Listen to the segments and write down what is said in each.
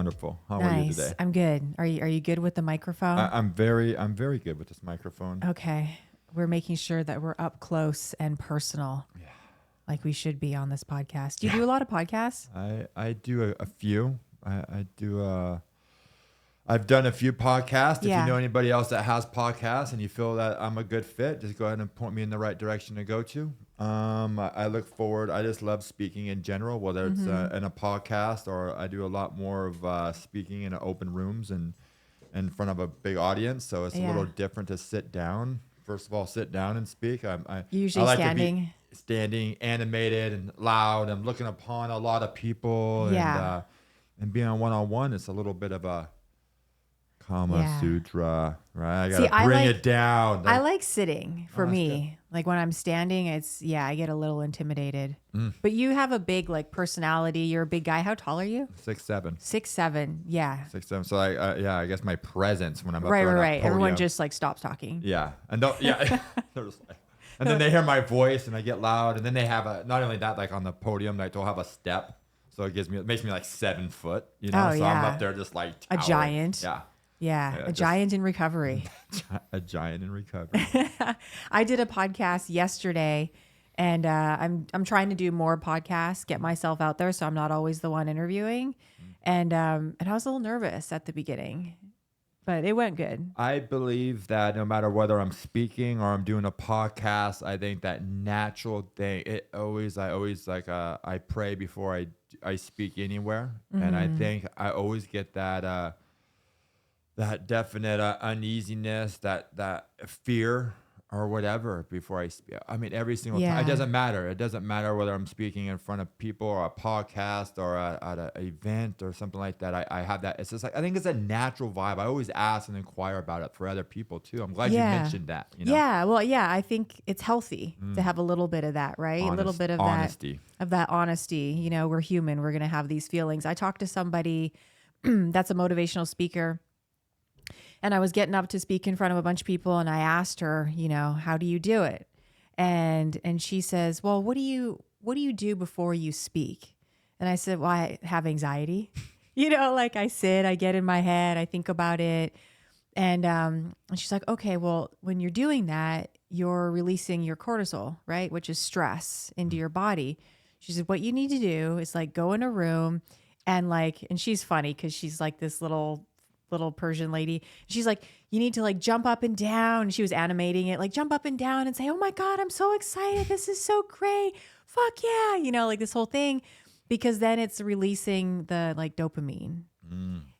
wonderful. How are you today? I'm good. Are you good with the microphone? I'm very good with this microphone. Okay. We're making sure that we're up close and personal. Yeah. Like we should be on this podcast. Do you do a lot of podcasts? I do a few. I do I've done a few podcasts. If you know anybody else that has podcasts and you feel that I'm a good fit, just go ahead and point me in the right direction to go to. I look forward. I just love speaking in general, whether it's in a podcast or I do a lot more of speaking in open rooms and in front of a big audience. So it's a little different to sit down. First of all, sit down and speak. Usually I like standing. To be standing, animated and loud. I'm looking upon a lot of people and being on one-on-one. It's a little bit of a Kama Sutra, right? I gotta bring it down. I like sitting for me. Good. Like when I'm standing, I get a little intimidated. But you have a big personality. You're a big guy. How tall are you? 6'7". 6'7". Yeah. 6'7". So I guess my presence when I'm up right, there on right. that podium, everyone just stops talking. Yeah, and and then they hear my voice and I get loud. And then they have not only that, on the podium, they'll have a step. So it makes me 7 foot. You know, so I'm up there just towering. A giant. Yeah. Yeah, a giant in recovery. A giant in recovery. I did a podcast yesterday, and I'm trying to do more podcasts, get myself out there, so I'm not always the one interviewing. And I was a little nervous at the beginning, but it went good. I believe that no matter whether I'm speaking or I'm doing a podcast, I think that natural thing. I always I pray before I speak anywhere, and I think I always get that. That definite uneasiness, that fear or whatever before I speak. I mean, every single time. It doesn't matter. It doesn't matter whether I'm speaking in front of people or a podcast or at an event or something like that. I have that. It's just I think it's a natural vibe. I always ask and inquire about it for other people too. I'm glad you mentioned that. You know? Yeah. Well, I think it's healthy to have a little bit of that, right? A little bit of honesty. That honesty. You know, we're human. We're going to have these feelings. I talked to somebody that's a motivational speaker. And I was getting up to speak in front of a bunch of people, and I asked her, how do you do it? And she says, well, what do you do before you speak? And I said, well, I have anxiety. I sit, I get in my head, I think about it. And she's like, okay, well, when you're doing that, you're releasing your cortisol, right? Which is stress into your body. She said, what you need to do is go in a room and she's funny because she's this little Persian lady. She's like, you need to jump up and down. She was animating it, jump up and down and say, oh my God, I'm so excited. This is so great. Fuck yeah. This whole thing, because then it's releasing the dopamine.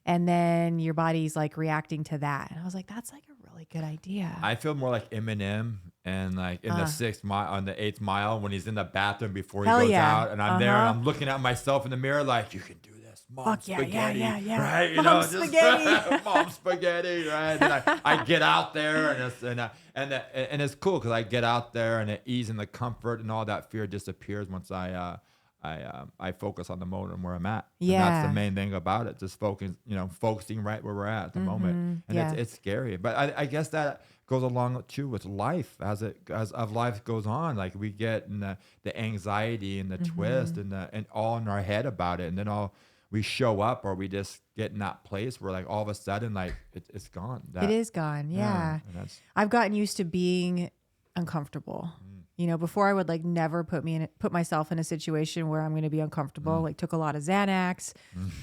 And then your body's reacting to that. And I was like, that's a really good idea. I feel more like Eminem and in the 6th mile, on the 8th mile, when he's in the bathroom before he goes out, and I'm there and I'm looking at myself in the mirror you can do this. Mom spaghetti, right? Mom spaghetti. Mom spaghetti, right? And I get out there and it's cool because I get out there and the ease and the comfort and all that fear disappears once I focus on the moment where I'm at. Yeah. And that's the main thing about it. Just focusing right where we're at the moment. And it's scary. But I guess that goes along too with life as life goes on. We get in the anxiety and the twist and all in our head about it. And then we show up or we just get in that place where all of a sudden it's gone. It is gone. Yeah. I've gotten used to being uncomfortable. Before I would never put myself in a situation where I'm going to be uncomfortable. Took a lot of Xanax.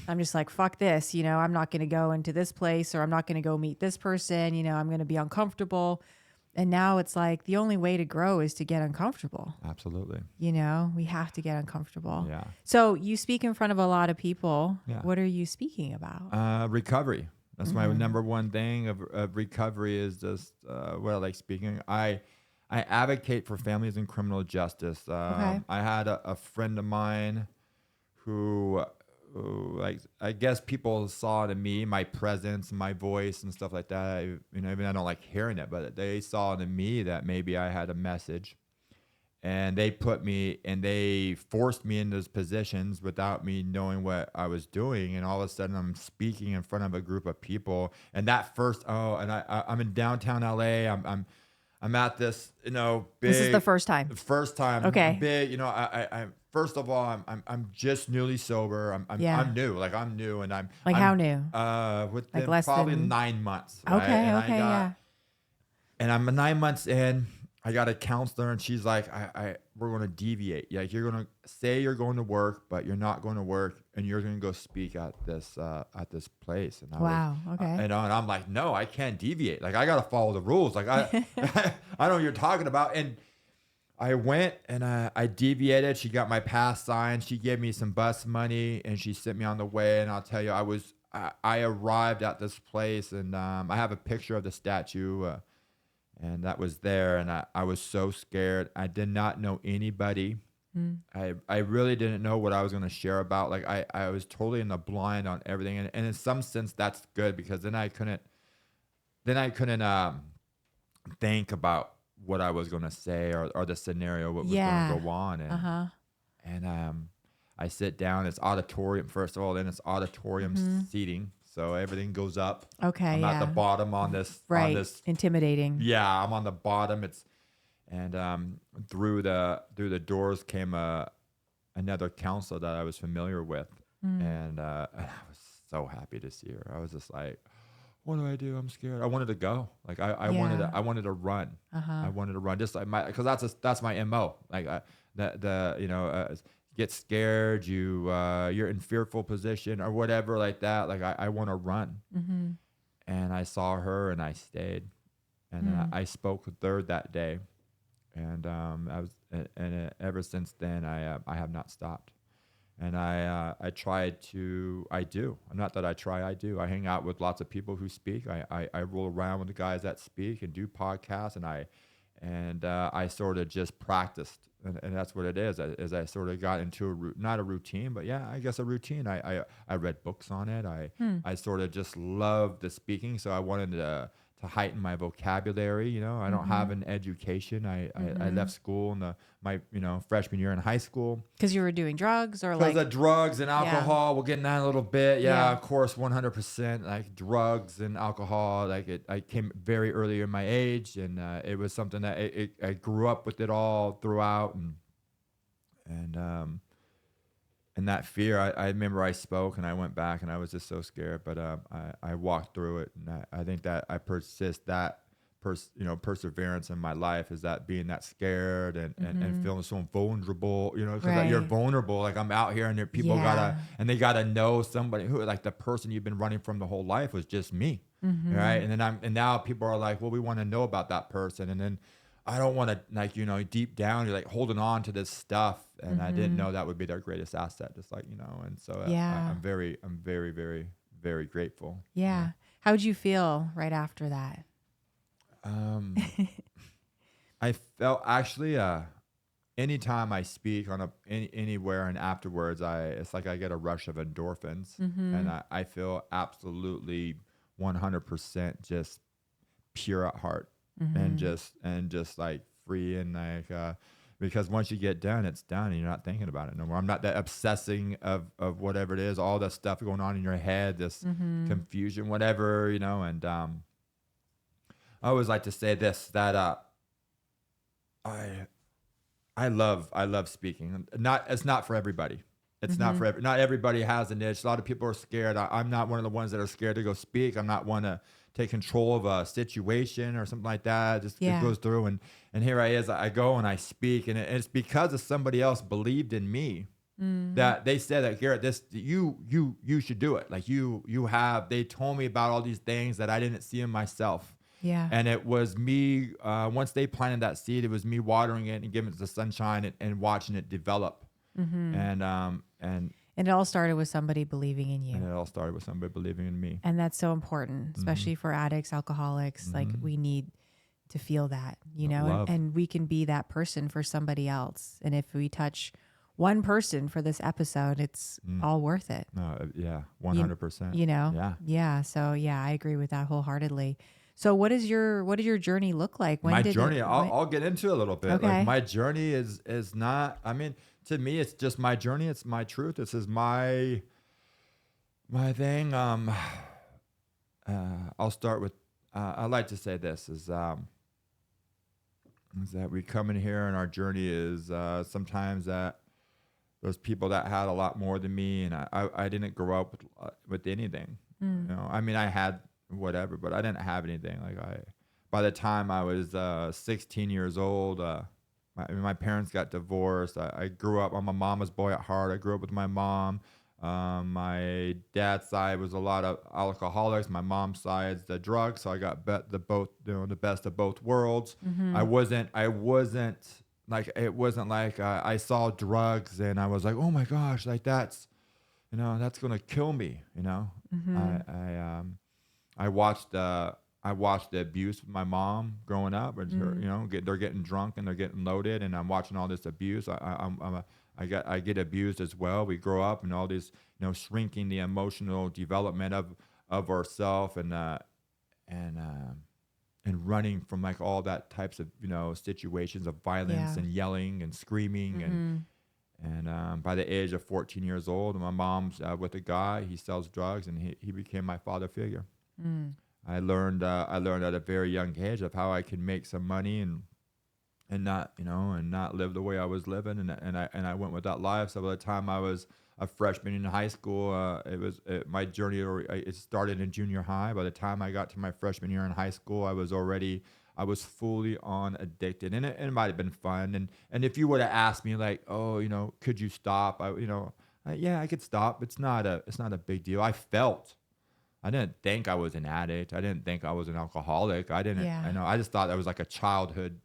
I'm just fuck this. I'm not going to go into this place or I'm not going to go meet this person. I'm going to be uncomfortable. And now it's the only way to grow is to get uncomfortable. Absolutely. We have to get uncomfortable. Yeah. So you speak in front of a lot of people. Yeah. What are you speaking about? Recovery. That's my number one thing of recovery is just what I like speaking. I advocate for families in criminal justice. I had a friend of mine who I guess people saw in me my presence, my voice, and stuff like that. Even I don't like hearing it, but they saw in me that maybe I had a message, and they forced me into those positions without me knowing what I was doing. And all of a sudden, I'm speaking in front of a group of people, and that first I'm in downtown LA. I'm at this, big. This is the first time. The first time. Okay. Big, first of all, I'm just newly sober. I'm new. Like I'm new, and Like I'm how new? within Less probably than 9 months. Right? Okay, And okay, yeah. and I'm 9 months in. I got a counselor, and she's like, we're going to deviate. Like you're going to say you're going to work, but you're not going to work, and you're going to go speak at this place. And Wow, okay. and I'm like, no, I can't deviate. Like I got to follow the rules. Like I I know what you're talking about. And I went and I deviated. She got my pass signed. She gave me some bus money, and she sent me on the way. And I'll tell you, I arrived at this place, and I have a picture of the statue. And that was there, and I was so scared. I did not know anybody. I really didn't know what I was going to share about. Like I was totally in the blind on everything, and in some sense that's good, because then I couldn't think about what I was going to say, or the scenario, what was going to go on. And I sit down. It's auditorium, first of all, then it's auditorium seating. So everything goes up. Okay, I'm at the bottom on this. Right. On this, Intimidating. yeah, I'm on the bottom. Through the doors came another counselor that I was familiar with, and I was so happy to see her. I was just like, what do I do? I'm scared. I wanted to go. Like I wanted to run. I wanted to run, just like because that's my MO. Like get scared, you're in fearful position or whatever like that. Like I want to run. And I saw her, and I stayed, and I spoke with her that day, and ever since then I have not stopped. And I do. Not that I try, I do. I hang out with lots of people who speak. I roll around with the guys that speak and do podcasts, and I sort of just practiced, and that's what it is. As I sort of got into not a routine, but yeah, I guess a routine. I read books on it. I sort of just loved the speaking, so I wanted to heighten my vocabulary. I don't have an education. I left school in my freshman year in high school. Because you were doing drugs, or Because of drugs and alcohol. Yeah. We'll get into that a little bit. Yeah, of course, 100%. Like drugs and alcohol. Like I came very early in my age, and it was something that I grew up with it all throughout, and that fear. I remember I spoke, and I went back, and I was just so scared, but I walked through it, and I think that I persist that. Perseverance in my life is that being that scared and feeling so vulnerable, because you're vulnerable. Like I'm out here, and there people they gotta know somebody who, like the person you've been running from the whole life was just me, right? And now people are like, well, we want to know about that person, and then I don't want to, deep down you're like holding on to this stuff, and I didn't know that would be their greatest asset, just like and so I'm very, very, very grateful. Yeah. How'd you feel right after that? I felt actually, anytime I speak on anywhere and afterwards, it's like I get a rush of endorphins, and I feel absolutely 100% just pure at heart, and just like free, and like, because once you get done, it's done, and you're not thinking about it no more. I'm not that obsessing of whatever it is, all the stuff going on in your head, this confusion, whatever, and, I always like to say this, that I love speaking. It's not for everybody. It's not for not everybody has a niche. A lot of people are scared. I'm not one of the ones that are scared to go speak. I'm not one to take control of a situation or something like that. It goes through, and here I go and I speak, and it's because of somebody else believed in me. That they said that, Garet, you should do it. Like they told me about all these things that I didn't see in myself. Yeah. And it was me, once they planted that seed, it was me watering it and giving it the sunshine and watching it develop. And it all started with somebody believing in you. And it all started with somebody believing in me. And that's so important, especially for addicts, alcoholics. Like we need to feel that, and we can be that person for somebody else. And if we touch one person for this episode, it's all worth it. Yeah, 100%. Yeah. So I agree with that wholeheartedly. So what does your journey look like? I'll get into it a little bit. Okay. Like my journey is not, to me, it's just my journey. It's my truth. This is my thing. I'll start with, I like to say this is that we come in here and our journey is sometimes that there's people that had a lot more than me, and I didn't grow up with anything. You know, I mean, I had whatever, but I didn't have anything. Like by the time I was 16 years old, my parents got divorced. I grew up. I'm a mama's boy at heart. I grew up with my mom. My dad's side was a lot of alcoholics. My mom's side's the drugs. So I got the best of both worlds. I wasn't like, it wasn't like I saw drugs and I was like, oh my gosh, like that's gonna kill me. I watched the abuse with my mom growing up, and they're getting drunk and they're getting loaded, and I'm watching all this abuse. I get abused as well. We grow up and all this, shrinking the emotional development of ourself, and running from like all that types of situations of violence and yelling and screaming and by the age of 14 years old, my mom's with a guy. He sells drugs, and he became my father figure. I learned at a very young age of how I can make some money and not live the way I was living, and I went with that life. So by the time I was a freshman in high school, my journey. It started in junior high. By the time I got to my freshman year in high school, I was fully on addicted, and it might have been fun. And if you would have asked me like, oh, could you stop? Yeah, I could stop. It's not a big deal. I didn't think I was an addict. I didn't think I was an alcoholic. I just thought that was like a childhood,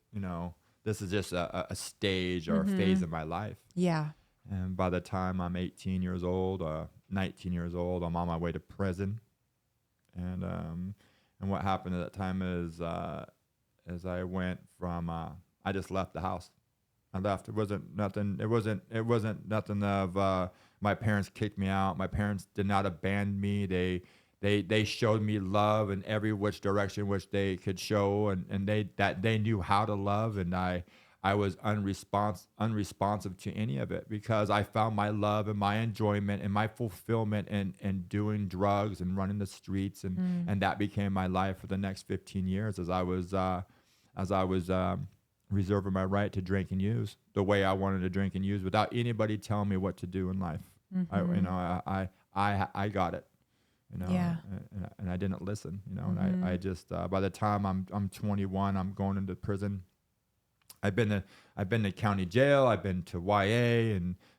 this is just a stage or a phase of my life. Yeah. And by the time I'm 18 years old, 19 years old, I'm on my way to prison. And what happened at that time is I went from, I just left the house. I left. It wasn't nothing of, my parents kicked me out. My parents did not abandon me. They showed me love in every which direction which they could show, and they knew how to love, and I was unresponsive to any of it, because I found my love and my enjoyment and my fulfillment in doing drugs and running the streets, and that became my life for the next 15 years as I was reserving my right to drink and use the way I wanted to drink and use without anybody telling me what to do in life. I got it. And I didn't listen, and I just, by the time I'm 21, I'm going into prison. I've been to county jail. I've been to YA,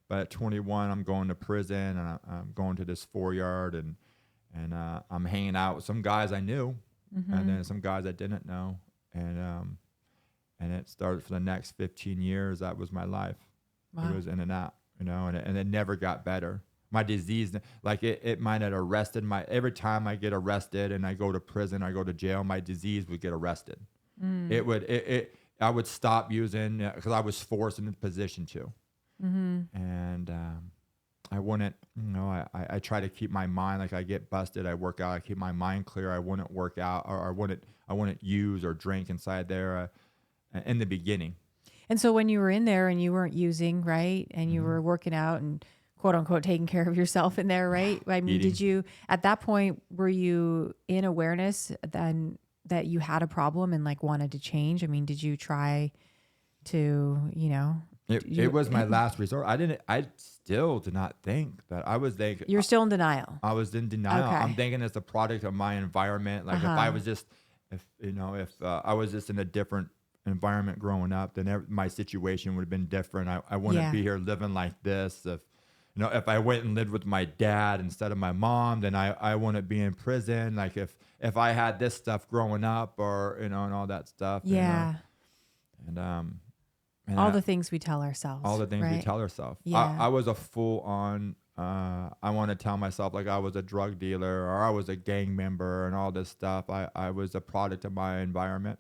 but at 21, I'm going to prison, and I'm going to this 4-yard, and I'm hanging out with some guys I knew, and then some guys I didn't know. And it started for the next 15 years. That was my life. Wow. It was in and out, and it never got better. My disease, like it might have arrested every time I get arrested and I go to prison, I go to jail, my disease would get arrested. I would stop using because I was forced into the position to. And I wouldn't, I try to keep my mind, like I get busted, I work out, I keep my mind clear. I wouldn't work out, or I wouldn't use or drink inside there in the beginning. And so when you were in there and you weren't using, right, and you were working out and quote unquote taking care of yourself in there, right? I mean, did you, at that point, were you in awareness then that you had a problem and like wanted to change? I mean, did you try to, It was my last resort. I still did not think that I was thinking. You're still in denial. I was in denial. Okay. I'm thinking it's a product of my environment. Like if I was just, if I was just in a different environment growing up, then my situation would have been different. I wouldn't be here living like this. If I went and lived with my dad instead of my mom, then I wouldn't be in prison. Like if I had this stuff growing up, or and all that stuff. Yeah. And all the things we tell ourselves. All the things we tell ourselves. Yeah. I was a full on. I want to tell myself like I was a drug dealer or I was a gang member and all this stuff. I was a product of my environment.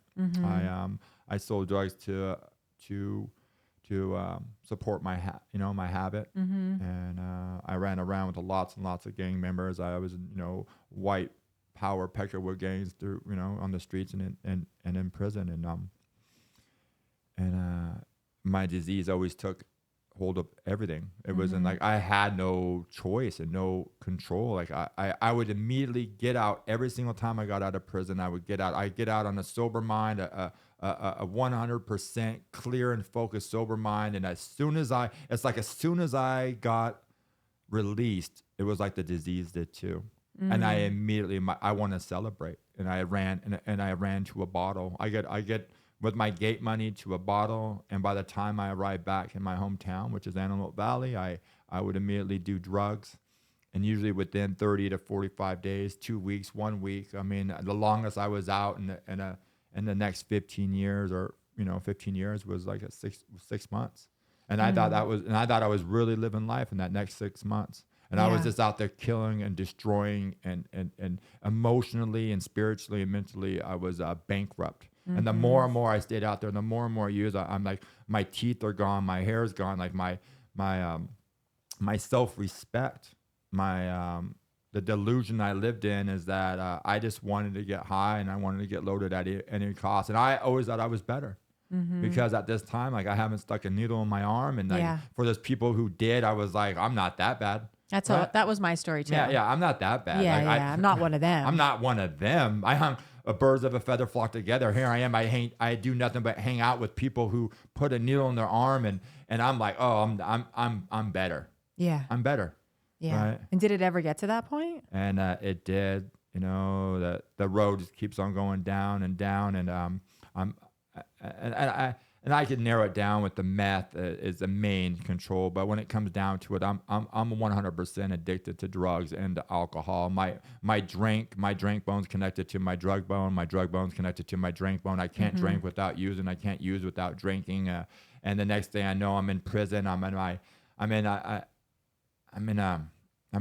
I sold drugs to support my my habit, and I ran around with lots and lots of gang members. I was white power peckerwood gangs through on the streets and in prison, and my disease always took hold of everything. It wasn't like I had no choice and no control. Like I would immediately get out every single time I got out of prison. I get out on a sober mind, a 100% clear and focused sober mind. And as soon as I got released, it was like the disease did too. And I immediately, I want to celebrate. And I ran to a bottle. I get with my gate money to a bottle. And by the time I arrived back in my hometown, which is Antelope Valley, I would immediately do drugs. And usually within 30 to 45 days, 2 weeks, 1 week. I mean, the longest I was out in the next 15 years, or 15 years, was like 6 months. And I thought I was really living life in that next 6 months. And I was just out there killing and destroying, and emotionally and spiritually and mentally, I was bankrupt. And the more and more I stayed out there, the more and more years, I'm like, my teeth are gone, my hair's gone, like my self-respect, the delusion I lived in is that I just wanted to get high and I wanted to get loaded at any cost. And I always thought I was better. Because at this time, like, I haven't stuck a needle in my arm, and like for those people who did, I was like, I'm not that bad. That was my story too. Yeah, I'm not that bad. Yeah, like, I'm not one of them. I'm not one of them. I hung birds of a feather flock together. Here I am. I do nothing but hang out with people who put a needle in their arm, and I'm like, oh, I'm better. Yeah, I'm better. Yeah. Right? And did it ever get to that point? And it did. The road just keeps on going down and down, and I could narrow it down with the meth is the main control, but when it comes down to it, I'm 100% addicted to drugs and to alcohol. My drink bone's connected to my drug bone's connected to my drink bone. I can't drink without using. I can't use without drinking. And the next thing I know, I'm in prison. I'm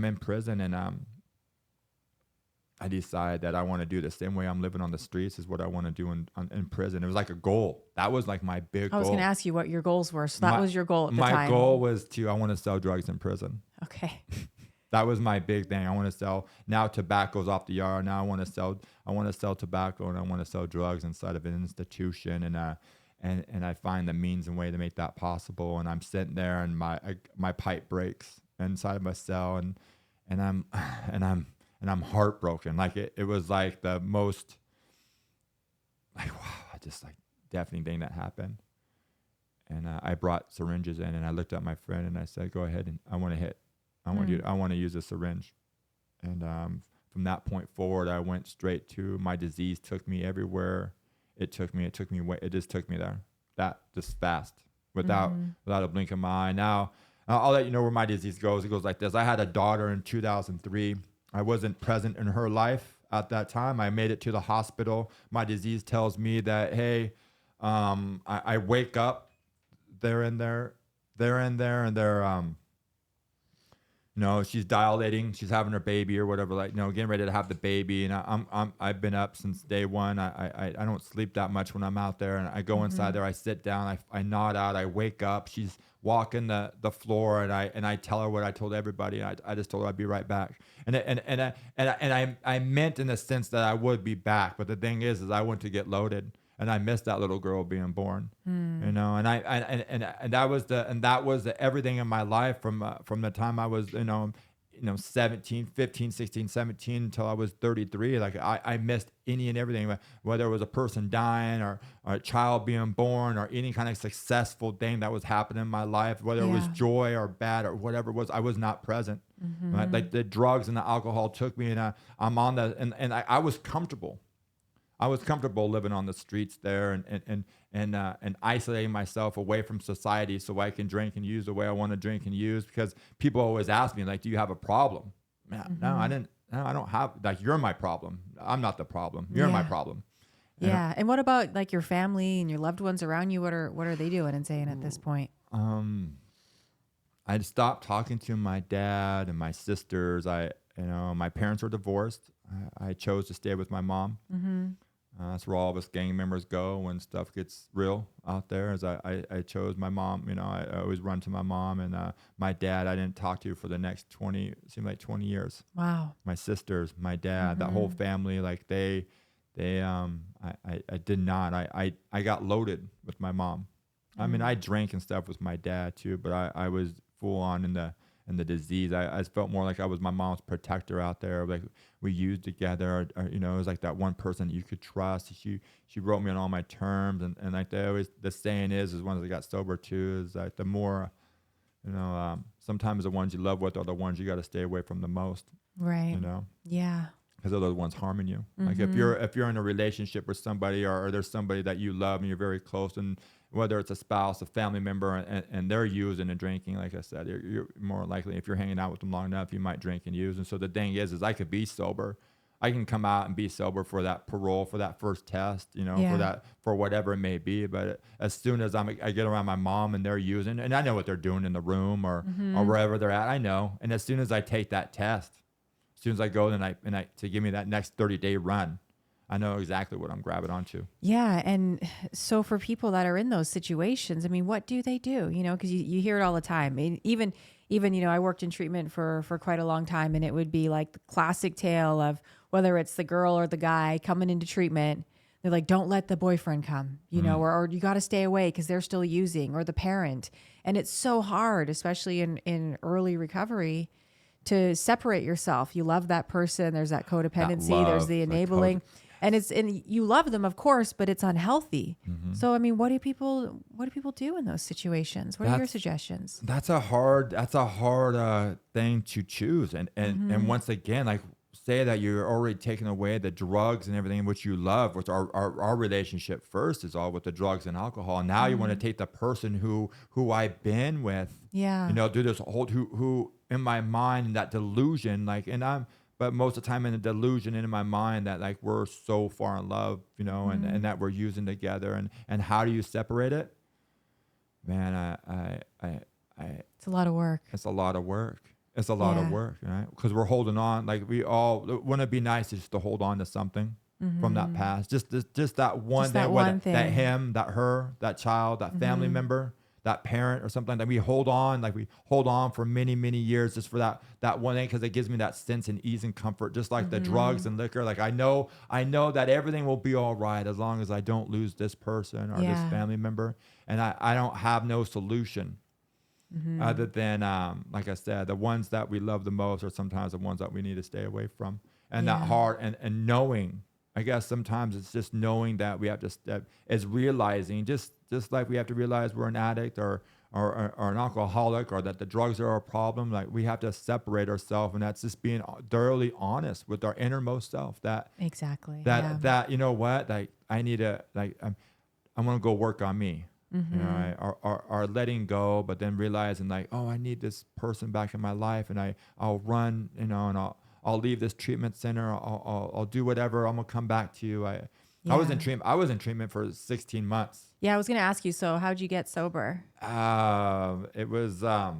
in prison, and I decide that I want to do the same way I'm living on the streets is what I want to do in prison. It was like a goal. That was like my big goal. I was going to ask you what your goals were. So that was your goal at the time. My goal was I want to sell drugs in prison. Okay. That was my big thing. I want to sell, now tobacco's off the yard. Now I want to sell tobacco, and I want to sell drugs inside of an institution. And I find the means and way to make that possible. And I'm sitting there, and my pipe breaks inside my cell, and I'm heartbroken. Like it was like the most, like, wow, just like deafening thing that happened. And I brought syringes in, and I looked at my friend and I said, "Go ahead, and I want to hit. I want to use a syringe." And from that point forward, I went straight to my disease. Took me everywhere. It just took me there. That just fast, without a blink of my eye. Now I'll let you know where my disease goes. It goes like this. I had a daughter in 2003. I wasn't present in her life at that time. I made it to the hospital. My disease tells me that, hey, I wake up, they're in there, and they're, she's dilating, she's having her baby or whatever, like, getting ready to have the baby. And I've been up since day one. I don't sleep that much when I'm out there, and I go inside there, I sit down, I nod out, I wake up, she's walking the floor, and I tell her what I told everybody. I just told her I'd be right back. And I meant in the sense that I would be back. But the thing is I went to get loaded, and I missed that little girl being born. And that was the everything in my life from the time I was 15, 16, 17 until I was 33. Like I missed any and everything, whether it was a person dying or a child being born or any kind of successful thing that was happening in my life, whether it was joy or bad or whatever it was, I was not present. Right? Like the drugs and the alcohol took me, and I'm on and I was comfortable. I was comfortable living on the streets there and isolating myself away from society so I can drink and use the way I want to drink and use, because people always ask me, like, do you have a problem? No, I don't have, like, you're my problem. I'm not the problem. You're my problem. Yeah. And what about like your family and your loved ones around you? What are they doing and saying at this point? I stopped talking to my dad and my sisters. My parents were divorced. I chose to stay with my mom. That's where all of us gang members go when stuff gets real out there. As I chose my mom. I always run to my mom, and my dad I didn't talk to for the next 20 years. Wow. My sisters, my dad, that whole family, like I did not. I got loaded with my mom. I mean, I drank and stuff with my dad too, but I was full on in the disease. I felt more like I was my mom's protector out there. Like we used together, or, you know, it was like that one person you could trust. She wrote me on all my terms, and like they always, the saying is once I got sober too, is like the more, you know, sometimes the ones you love with are the ones you got to stay away from the most. Right. You know. Yeah. Because they're the ones harming you. Mm-hmm. Like if you're in a relationship with somebody, or there's somebody that you love and you're very close, and whether it's a spouse, a family member, and they're using and drinking, like I said, you're more likely, if you're hanging out with them long enough, you might drink and use. And so the thing is I could be sober. I can come out and be sober for that parole, for that first test, you know, for whatever it may be. But as soon as I get around my mom and they're using, and I know what they're doing in the room or wherever they're at, I know. And as soon as I take that test, as soon as I go and I to give me that next 30-day run, I know exactly what I'm grabbing onto. Yeah. And so for people that are in those situations, I mean, what do they do? You know, because you hear it all the time. I mean, even, you know, I worked in treatment for quite a long time, and it would be like the classic tale of whether it's the girl or the guy coming into treatment. They're like, don't let the boyfriend come, you know, or you got to stay away because they're still using, or the parent. And it's so hard, especially in early recovery, to separate yourself. You love that person. There's that codependency. There's the enabling. And you love them, of course, but it's unhealthy. Mm-hmm. So, I mean, what do people do in those situations? What are your suggestions? That's a hard thing to choose. And once again, like, say that you're already taking away the drugs and everything which you love, which our relationship first is all with the drugs and alcohol. And now you want to take the person who I've been with, you know, do this whole, who in my mind, that delusion, like, but most of the time in a delusion in my mind that like we're so far in love, you know, and that we're using together, and how do you separate it? Man, it's a lot of work. It's a lot of work. It's a lot of work, right? Because we're holding on. Like wouldn't it be nice just to hold on to something from that past? Just that one thing, that him, that her, that child, that family member, that parent or something, that we hold on for many, many years just for that one thing, because it gives me that sense and ease and comfort, just like the drugs and liquor. Like I know that everything will be all right as long as I don't lose this person or this family member, and I don't have no solution other than like I said, the ones that we love the most are sometimes the ones that we need to stay away from. And that hard and knowing, I guess sometimes it's just knowing that we have to is realizing, just like we have to realize we're an addict or an alcoholic, or that the drugs are a problem. Like we have to separate ourselves, and that's just being thoroughly honest with our innermost self. That you know what, like I need to, like I want to go work on me. You know, are letting go, but then realizing like, oh, I need this person back in my life, and I'll run, you know, and I'll leave this treatment center. I'll do whatever. I'm gonna come back to you. I was in treatment. I was in treatment for 16 months. Yeah, I was gonna ask you. So, how'd you get sober? It was I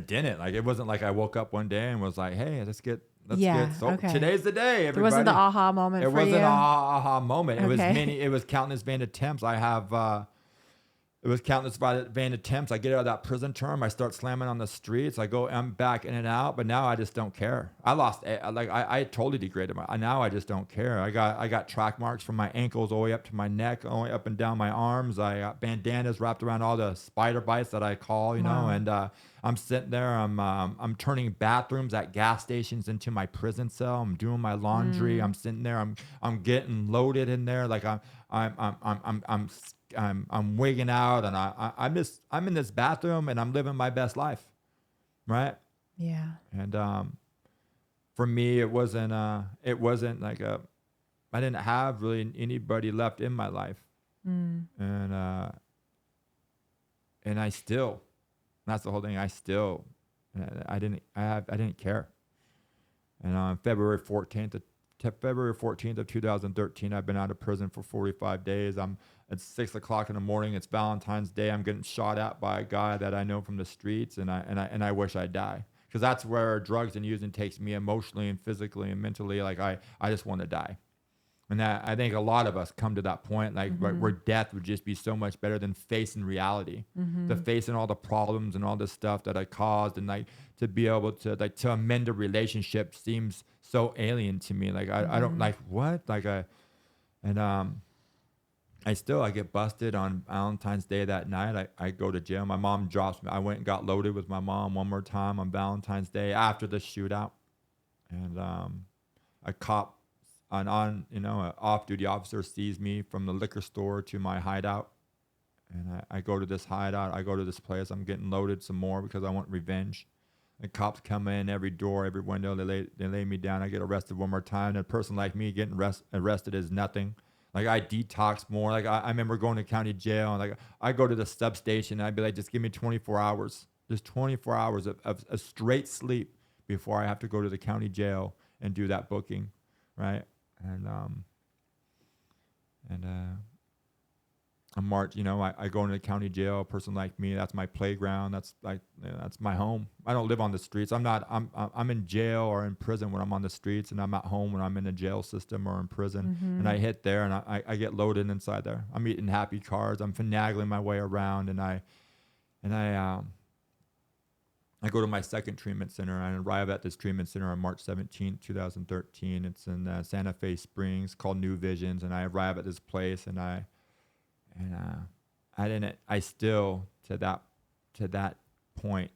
didn't, like, it wasn't like I woke up one day and was like, hey, let's get sober. Okay. Today's the day. Everybody. It wasn't the aha moment. It for wasn't you? an aha moment. Okay. It was countless vain attempts. It was countless vain attempts. I get out of that prison term. I start slamming on the streets. I'm back in and out, but now I just don't care. I totally degraded now I just don't care. I got track marks from my ankles all the way up to my neck, all the way up and down my arms. I got bandanas wrapped around all the spider bites that I call, you know, and I'm sitting there. I'm turning bathrooms at gas stations into my prison cell. I'm doing my laundry. I'm sitting there. I'm getting loaded in there. Like I'm wigging out, and I'm in this bathroom, and I'm living my best life, right? Yeah. And for me, it wasn't like I didn't have really anybody left in my life, and I still, that's the whole thing. I didn't care. And on February 14th of 2013, I've been out of prison for 45 days. It's 6 o'clock in the morning. It's Valentine's Day. I'm getting shot at by a guy that I know from the streets, and I wish I'd die, because that's where drugs and using takes me emotionally and physically and mentally. Like I just want to die. And that, I think a lot of us come to that point, like where death would just be so much better than facing reality, to facing all the problems and all this stuff that I caused, and like to be able to to amend a relationship seems so alien to me. Like I don't like what, like I get busted on Valentine's Day that night. I go to jail. My mom drops me. I went and got loaded with my mom one more time on Valentine's Day after the shootout. And a cop, an off-duty officer sees me from the liquor store to my hideout. And I go to this hideout. I go to this place. I'm getting loaded some more because I want revenge. The cops come in every door, every window. They lay me down. I get arrested one more time. And a person like me getting arrested is nothing. Like I detox more. Like I remember going to county jail, and like I go to the substation and I'd be like, just give me 24 hours, just 24 hours of straight sleep before I have to go to the county jail and do that booking, right? And on March, I go into the county jail. A person like me, that's my playground. That's like, that's my home. I don't live on the streets. I'm in jail or in prison when I'm on the streets, and I'm at home when I'm in the jail system or in prison. Mm-hmm. And I hit there, and I get loaded inside there. I'm eating happy cars. I'm finagling my way around, and I go to my second treatment center. I arrive at this treatment center on March 17th, 2013. It's in Santa Fe Springs, called New Visions. And I arrive at this place, and I still to that point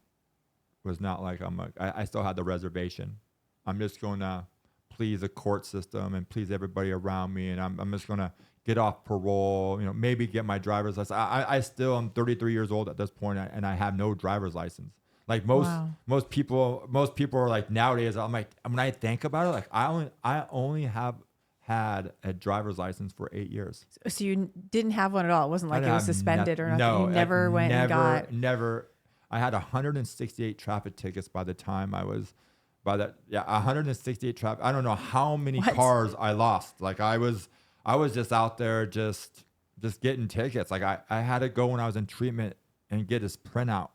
was not like I still had the reservation. I'm just going to please the court system and please everybody around me, and I'm just going to get off parole, maybe get my driver's license. I still am 33 years old at this point, and I have no driver's license. Like most people are like nowadays. I'm like, when I think about it, like I only have had a driver's license for 8 years. So you didn't have one at all? It wasn't like it was suspended or nothing? No, you never went and got... Never. I had 168 traffic tickets by the time I was, 168 traffic. I don't know how many cars I lost. Like I was just out there just getting tickets. Like I had to go when I was in treatment and get his printout.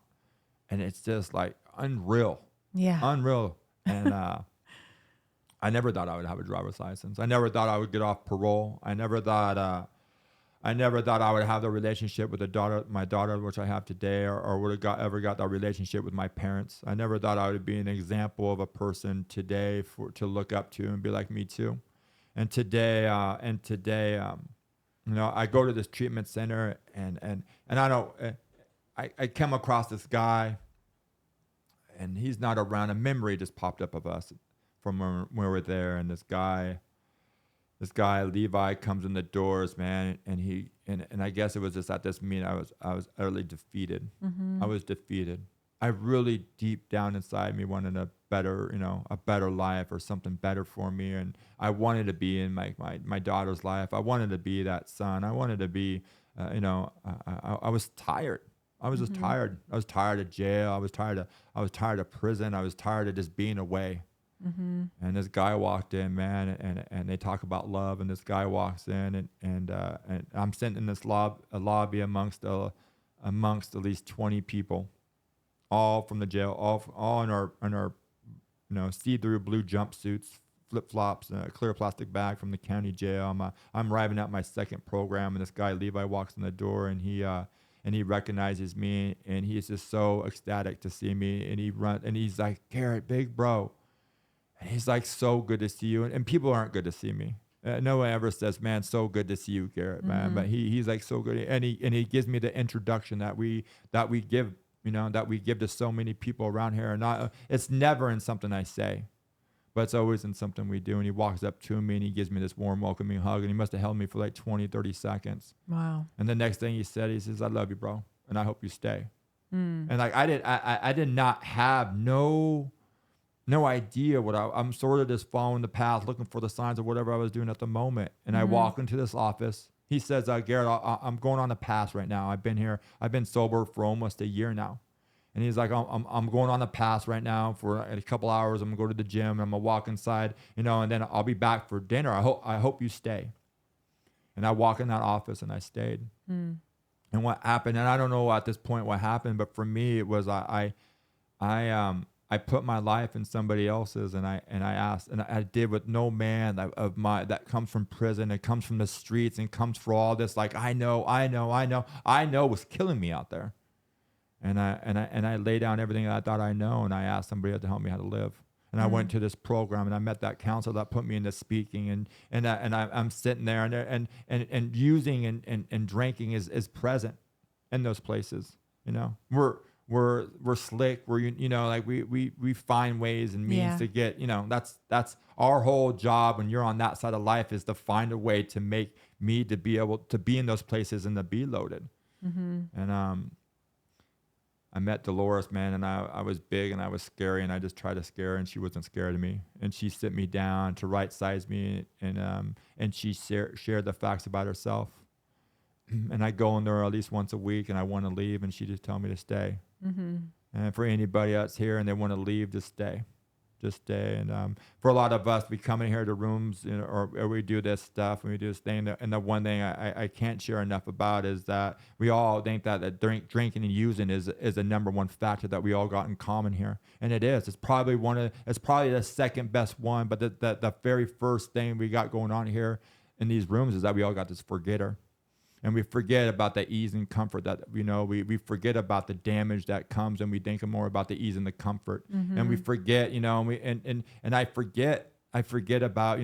And it's just like unreal. Yeah. Unreal. And I never thought I would have a driver's license. I never thought I would get off parole. I never thought I would have the relationship with my daughter, which I have today, or would have ever got that relationship with my parents. I never thought I would be an example of a person today to look up to and be like me too. And today, I go to this treatment center and I don't. I came across this guy, and he's not around. A memory just popped up of us from when we were there, and this guy Levi comes in the doors, man, and I guess it was just at this meeting I was utterly defeated. Mm-hmm. I was defeated. I really deep down inside me wanted a better life or something better for me, and I wanted to be in my daughter's life. I wanted to be that son. I wanted to be, I was tired. I was just tired. I was tired of jail. I was tired of prison. I was tired of just being away. Mm-hmm. And this guy walked in, man, and they talk about love. And this guy walks in, and I'm sitting in this lobby amongst at least 20 people, all from the jail, all in our see-through blue jumpsuits, flip-flops, and a clear plastic bag from the county jail. I'm arriving at my second program, and this guy Levi walks in the door, and he recognizes me, and he's just so ecstatic to see me, and he's like, Garet, big bro. And he's like, so good to see you. And people aren't good to see me. No one ever says, man, so good to see you, Garet, man. But he's like, so good. And he gives me the introduction that we give, that we give to so many people around here. And it's never in something I say, but it's always in something we do. And he walks up to me and he gives me this warm, welcoming hug. And he must have held me for like 20, 30 seconds. Wow. And the next thing he says, I love you, bro. And I hope you stay. Mm. And like, I did not have no idea what I'm sort of just following the path, looking for the signs of whatever I was doing at the moment. And I walk into this office. He says, Garet, I'm going on a path right now. I've been sober for almost a year now. And he's like, I'm going on a pass right now for a couple hours. I'm gonna go to the gym. And I'm gonna walk inside, and then I'll be back for dinner. I hope you stay. And I walk in that office, and I stayed. Mm. And what happened? And I don't know at this point what happened, but for me it was I put my life in somebody else's, and I asked, and I did what no man that comes from prison and comes from the streets and comes for all this. Like I know was killing me out there. And I lay down everything that I thought I know, and I asked somebody to help me how to live. And I went to this program and I met that counselor that put me into speaking I'm sitting there and using and drinking is present in those places. You know, we're slick. Like we find ways and means to get, that's our whole job when you're on that side of life, is to find a way to make me to be able to be in those places and to be loaded. And I met Dolores, man, and I was big and I was scary, and I just tried to scare her, and she wasn't scared of me. And she sit me down to right size me, and she shared the facts about herself. And I go in there at least once a week, and I want to leave, and she just tell me to stay. And for anybody else here and they want to leave, just stay. Just stay. And for a lot of us, we come in here to rooms, or we do this stuff and we do this thing. And the one thing I can't share enough about is that we all think that drinking and using is a number one factor that we all got in common here. And it is. It's probably the second best one. But the very first thing we got going on here in these rooms is that we all got this forgetter. And we forget about the ease and comfort that, we forget about the damage that comes, and we think more about the ease and the comfort. And we forget, and I forget about,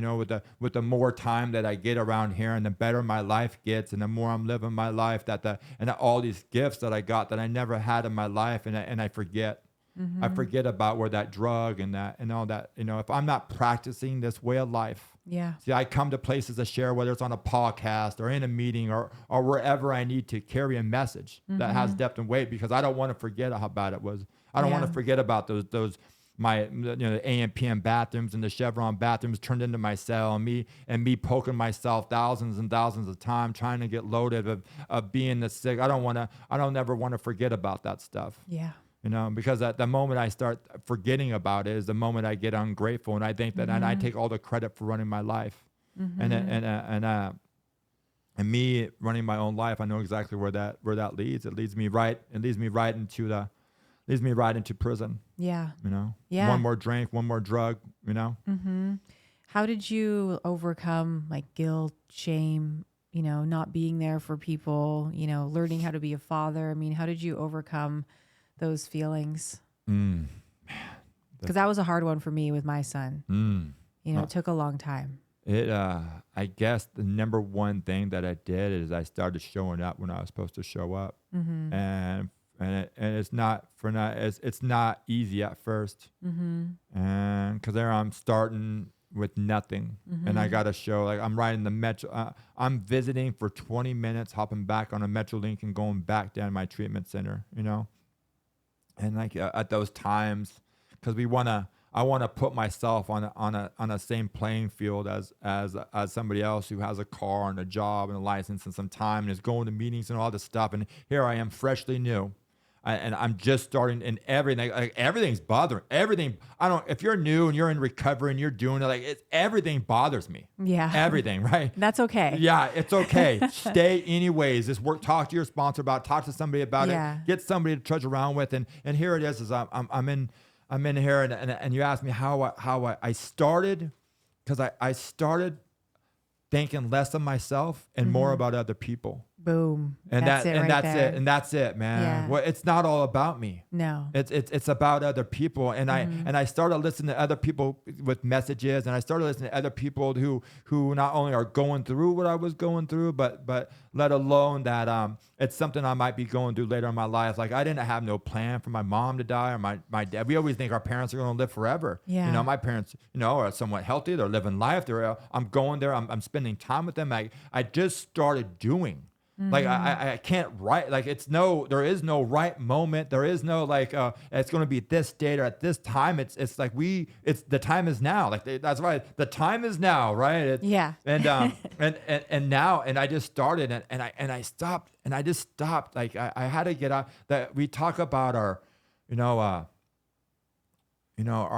with the more time that I get around here and the better my life gets and the more I'm living my life, and all these gifts that I got that I never had in my life. And I forget. I forget about where that drug and all that, if I'm not practicing this way of life. See, I come to places to share, whether it's on a podcast or in a meeting or wherever I need to carry a message that has depth and weight, because I don't want to forget how bad it was. I don't want to forget about those the AM PM bathrooms and the Chevron bathrooms turned into my cell, and me poking myself thousands and thousands of times trying to get loaded of being the sick. I don't ever want to forget about that stuff. Because at the moment I start forgetting about it is the moment I get ungrateful, and I think that and I take all the credit for running my life. And me running my own life, I know exactly where that leads. It leads me right into prison. One more drink, one more drug. How did you overcome like guilt, shame, not being there for people, learning how to be a father? I mean, how did you overcome those feelings? Because that was a hard one for me with my son. It took a long time. I guess the number one thing that I did is I started showing up when I was supposed to show up. And it's not easy at first. And because there I'm starting with nothing, and I got to show, like, I'm riding the metro. I'm visiting for 20 minutes, hopping back on a Metrolink and going back down to my treatment center, And like at those times, because I want to put myself on a same playing field as somebody else who has a car and a job and a license and some time and is going to meetings and all this stuff. And here I am, freshly new, and I'm just starting, and everything, like, everything's bothering everything. If you're new and you're in recovery and you're doing it, like, everything bothers me. Everything, right? That's okay. Yeah, it's okay. Stay anyways. Just talk to your sponsor about it, talk to somebody about it, get somebody to trudge around with. And here it is I'm in here, and you asked me how I started, because I started thinking less of myself and more about other people. Boom. And that's it, man. Well, it's not all about me. No. It's about other people. And I started listening to other people with messages, and I started listening to other people who not only are going through what I was going through, but let alone that it's something I might be going through later in my life. Like, I didn't have no plan for my mom to die or my dad. We always think our parents are going to live forever. My parents, are somewhat healthy. They're living life. I'm going there. I'm spending time with them. I just started doing. Like, I can't write, like, there is no right moment. There is no, like, it's going to be this date or at this time. It's like the time is now. Like, that's right. The time is now, right? And now, and I just started, and I stopped, and I just stopped. Like, I had to get out. That we talk about our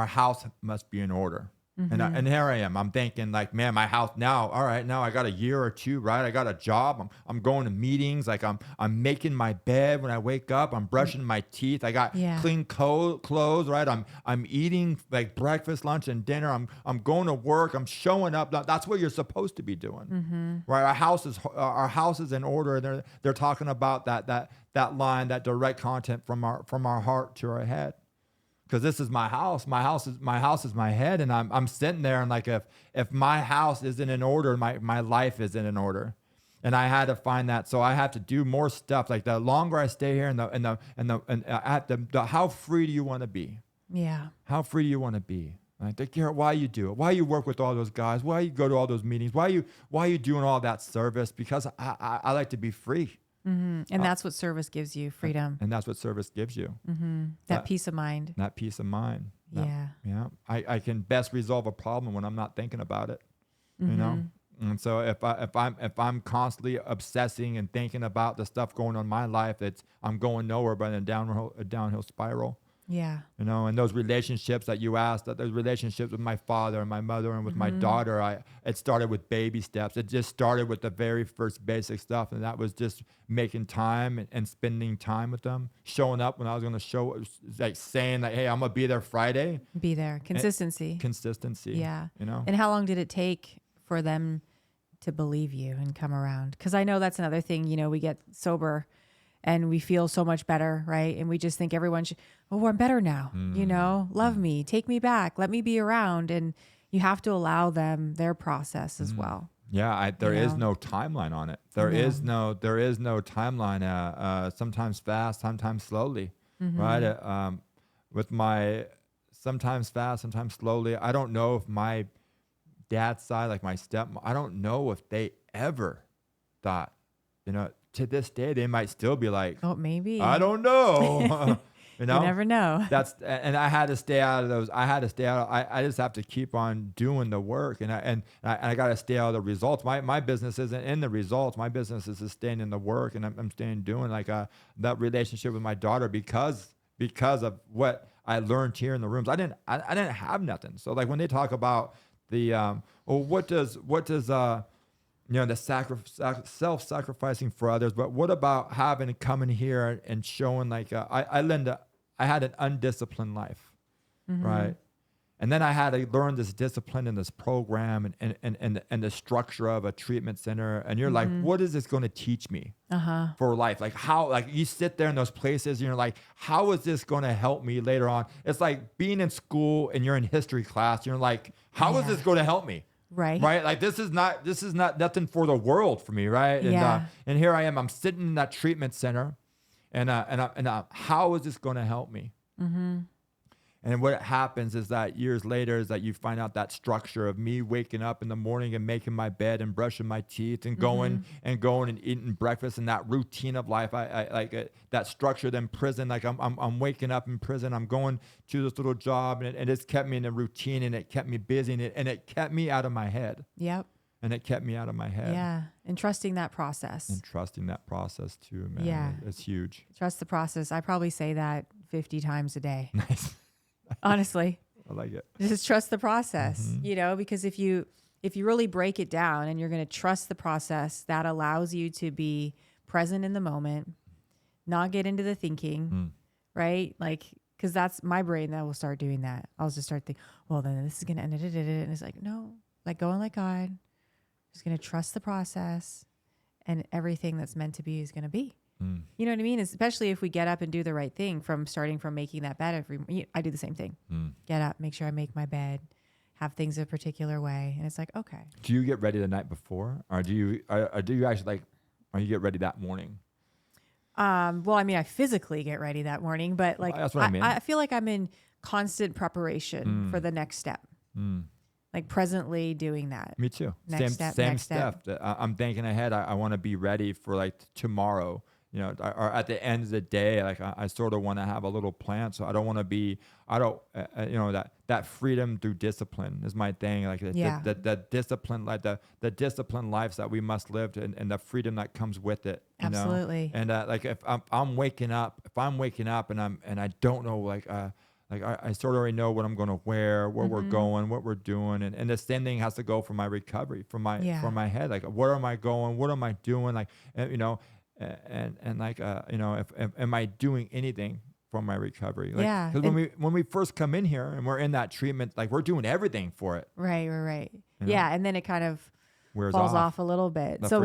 house must be in order. And here I am. I'm thinking, like, man, my house now. All right, now I got a year or two, right? I got a job. I'm going to meetings. Like, I'm making my bed when I wake up. I'm brushing my teeth. I got clean clothes, right? I'm eating, like, breakfast, lunch, and dinner. I'm going to work. I'm showing up. That's what you're supposed to be doing, right? Our house is in order. They're talking about that line, that direct content from our heart to our head. because this is my house. My house is my head, and I'm sitting there, and like if my house isn't in order, my life isn't in order. And I had to find that, so I have to do more stuff. Like the longer I stay here, how free do you want to be? Yeah. How free do you want to be? Like, Garet, why you do it? Why you work with all those guys? Why you go to all those meetings? Why you doing all that service? Because I like to be free. Mm-hmm. And that's what service gives you, freedom. And that's what service gives you. Mm-hmm. That peace of mind. That peace of mind. Yeah. Yeah. I can best resolve a problem when I'm not thinking about it. Mm-hmm. You know. And so if I'm constantly obsessing and thinking about the stuff going on in my life, I'm going nowhere but in a downhill spiral. Yeah. You know, and those relationships that you asked, those relationships with my father and my mother and with my daughter, it started with baby steps. It just started with the very first basic stuff, and that was just making time and spending time with them, showing up when I was going to show, like saying like, hey, I'm going to be there Friday. Be there. Consistency. Consistency. Yeah. You know. And how long did it take for them to believe you and come around? Because I know that's another thing, you know, we get sober and we feel so much better, right? And we just think everyone should, oh, I'm better now, you know, love me, take me back, let me be around. And you have to allow them their process as well. Yeah, there is no timeline on it. There is no timeline. Sometimes fast, sometimes slowly, right? With my sometimes fast, sometimes slowly. I don't know if my dad's side, like my stepmom, I don't know if they ever thought, you know, to this day they might still be like, oh, maybe, I don't know. You know, you never know. And I had to stay out of those. I just have to keep on doing the work, and I got to stay out of the results. My business isn't in the results. My business is staying in the work, and I'm staying doing like that relationship with my daughter because of what I learned here in the rooms. I didn't have nothing. So like when they talk about the what does you know, the self-sacrificing for others, but what about having coming here and showing like I had an undisciplined life, right? And then I had to learn this discipline in this program and the structure of a treatment center. And you're like, what is this going to teach me for life? Like how, like you sit there in those places and you're like, how is this going to help me later on? It's like being in school and you're in history class. And you're like, how is this going to help me? Right. Like this is not nothing for the world for me. Right. And here I am, I'm sitting in that treatment center and how is this going to help me? And what happens is that years later is that you find out that structure of me waking up in the morning and making my bed and brushing my teeth and going and eating breakfast and that routine of life. I like that structure. Then prison, like I'm waking up in prison. I'm going to this little job and it's kept me in a routine and it kept me busy and it kept me out of my head. Yep. And it kept me out of my head. Yeah. And trusting that process. And trusting that process too, man. Yeah. It's huge. Trust the process. I probably say that 50 times a day. Nice. Honestly, I like it. Just trust the process, you know, because if you really break it down and you're going to trust the process, that allows you to be present in the moment, not get into the thinking, right? Like, because that's my brain that will start doing that. I'll just start thinking, well, then this is going to end it. And it's like, no, like go and let God. Just going to trust the process and everything that's meant to be is going to be. You know what I mean? Especially if we get up and do the right thing starting from making that bed. I do the same thing. Get up, make sure I make my bed, have things a particular way. And it's like, okay. Do you get ready the night before or do you actually or you get ready that morning? Well, I mean, I physically get ready that morning, but like, that's what I mean. I feel like I'm in constant preparation for the next step. Like presently doing that. Me too. Next step. I'm thinking ahead. I want to be ready for like tomorrow. You know, or at the end of the day, like I sort of want to have a little plan. So I don't want to be, you know, that freedom through discipline is my thing. Like the discipline, like the disciplined lives that we must live and the freedom that comes with it. You Absolutely. know? And like if I'm waking up and I don't know, like I sort of already know what I'm going to wear, where we're going, what we're doing. And the same thing has to go for my recovery, for my head. Like, where am I going? What am I doing? Like, you know, and like, you know, if am I doing anything for my recovery? Like, because when we first come in here and we're in that treatment, like we're doing everything for it. Right. You know? Yeah. And then it kind of wears falls off a little bit. So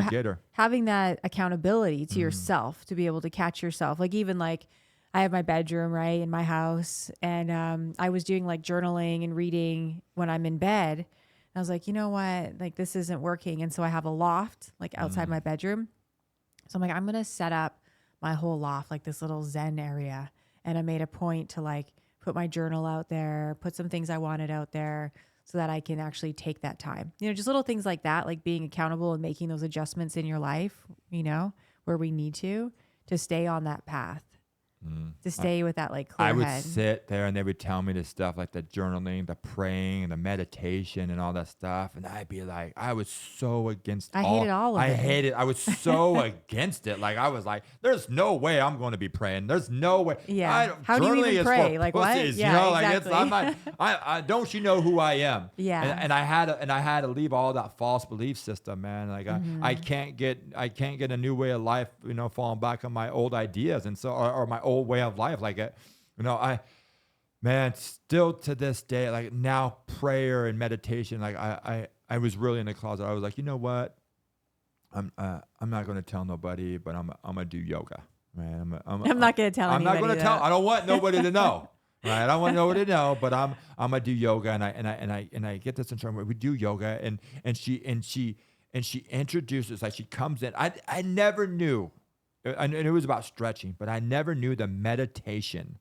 having that accountability to yourself to be able to catch yourself, like even like, I have my bedroom, right, in my house. And I was doing like journaling and reading when I'm in bed. I was like, you know what? Like, this isn't working. And so I have a loft like outside my bedroom. So I'm like, I'm going to set up my whole loft, like this little Zen area. And I made a point to like put my journal out there, put some things I wanted out there so that I can actually take that time. You know, just little things like that, like being accountable and making those adjustments in your life, you know, where we need to stay on that path. To stay with that like clear I would head. sit there and they would tell me this stuff like the journaling, the praying, the meditation and all that stuff. And I'd be like, I was so against I hated all of I it. hated, I was so against it. Like I was like, there's no way I'm going to be praying. There's no way. Yeah. How do you journaling even is pray? for Like pussies, what? Yeah, you know, like exactly. it's, I'm not, I don't you know who I am? Yeah. And I had to leave all that false belief system, man. Like I can't get a new way of life, you know, falling back on my old ideas. And so, or my old way of life. Like, you know, man, still to this day, like now prayer and meditation, like I was really in the closet. I was like, you know what? I'm not going to tell nobody, but I'm going to do yoga, man. I'm not going to tell I'm not anybody going to tell. that. I don't want nobody to know. Right. I don't want nobody to know, but I'm going to do yoga. And I get this instruction. We do yoga and she introduces, like she comes in. I never knew, and it was about stretching, but I never knew the meditation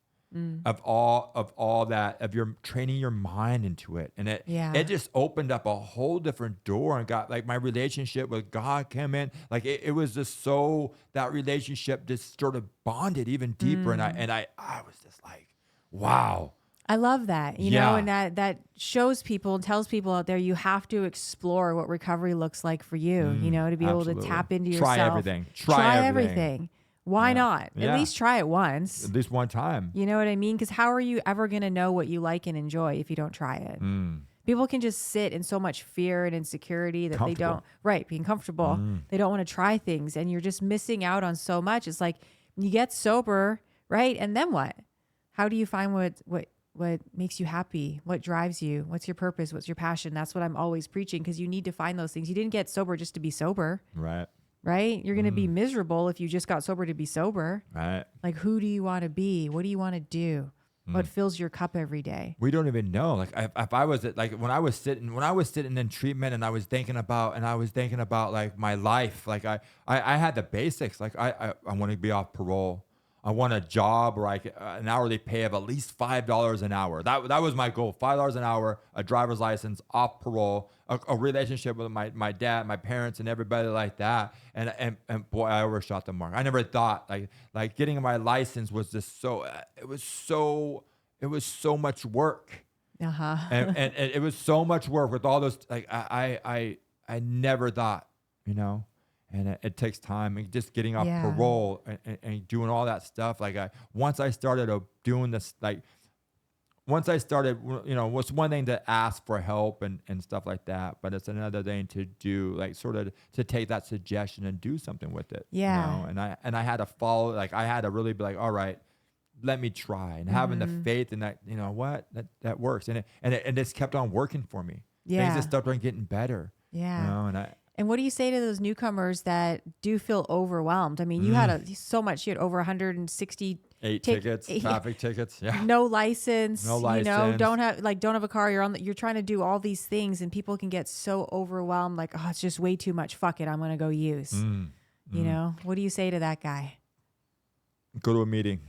of all that, of your training your mind into it. And it just opened up a whole different door and got like my relationship with God came in. Like it was just so, that relationship just sort of bonded even deeper. And I was just like, wow. I love that, you know, and that shows people and tells people out there, you have to explore what recovery looks like for you, you know, to be able to tap into yourself. Try everything. Why not? Yeah. At least try it once. At least one time. You know what I mean? Because how are you ever going to know what you like and enjoy if you don't try it? People can just sit in so much fear and insecurity that they don't, being comfortable. They don't want to try things, and you're just missing out on so much. It's like you get sober, right? And then what? How do you find what makes you happy? What drives you? What's your purpose? What's your passion? That's what I'm always preaching, because you need to find those things. You didn't get sober just to be sober. Right? You're going to be miserable if you just got sober to be sober. Right. Like, who do you want to be? What do you want to do? What fills your cup every day? We don't even know. Like if I was like, when I was sitting in treatment and I was thinking about like my life, like I had the basics. Like I want to be off parole. I want a job where I get an hourly pay of at least $5 an hour. That was my goal. $5 an hour, a driver's license, off parole, a relationship with my dad, my parents, and everybody like that. And boy, I overshot the mark. I never thought like getting my license was just so. It was so much work. And it was so much work with all those. Like I never thought, you know. And it takes time, and just getting off parole and doing all that stuff. Like once I started doing this, like once I started, you know, it's one thing to ask for help and stuff like that, but it's another thing to do, like sort of to take that suggestion and do something with it. Yeah. You know? And I had to follow, like I had to really be like, all right, let me try, and having the faith in that, you know what, that works, and it's kept on working for me. Things just started getting better. Yeah. You know, and what do you say to those newcomers that do feel overwhelmed? I mean, you had so much. You had over 160 traffic tickets. Yeah. No license. You know, don't have a car. You're trying to do all these things, and people can get so overwhelmed. Like, oh, it's just way too much. Fuck it, I'm gonna go use. You know, what do you say to that guy? Go to a meeting.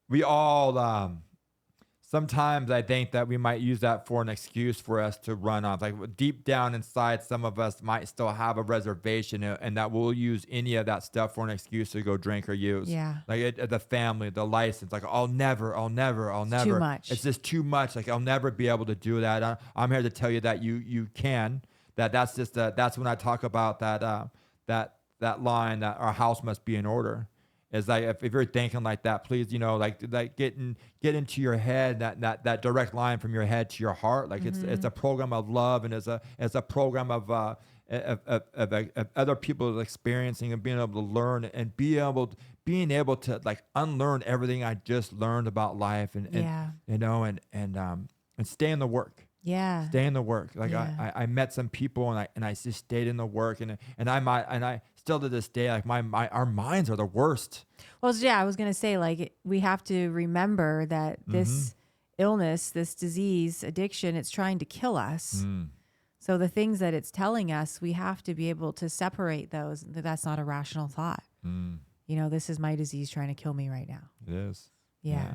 We all. Sometimes I think that we might use that for an excuse for us to run off. Like deep down inside, some of us might still have a reservation, and that we'll use any of that stuff for an excuse to go drink or use. Yeah. Like the family, the license. Like I'll never. It's too much. It's just too much. Like I'll never be able to do that. I'm here to tell you that you can. That's when I talk about that line that our house must be in order. Is like if you're thinking like that, please, you know, like get into your head that direct line from your head to your heart. Like it's a program of love, and it's a program of other people experiencing and being able to learn and being able to like unlearn everything I just learned about life and you know and stay in the work. Yeah. Stay in the work. Like Yeah. I met some people and I just stayed in the work and I still to this day, like our minds are the worst. Well, yeah, I was going to say, like, we have to remember that Mm-hmm. this illness, this disease, addiction, it's trying to kill us. Mm. So the things that it's telling us, we have to be able to separate those. That's not a rational thought. Mm. You know, this is my disease trying to kill me right now. It is. Yeah.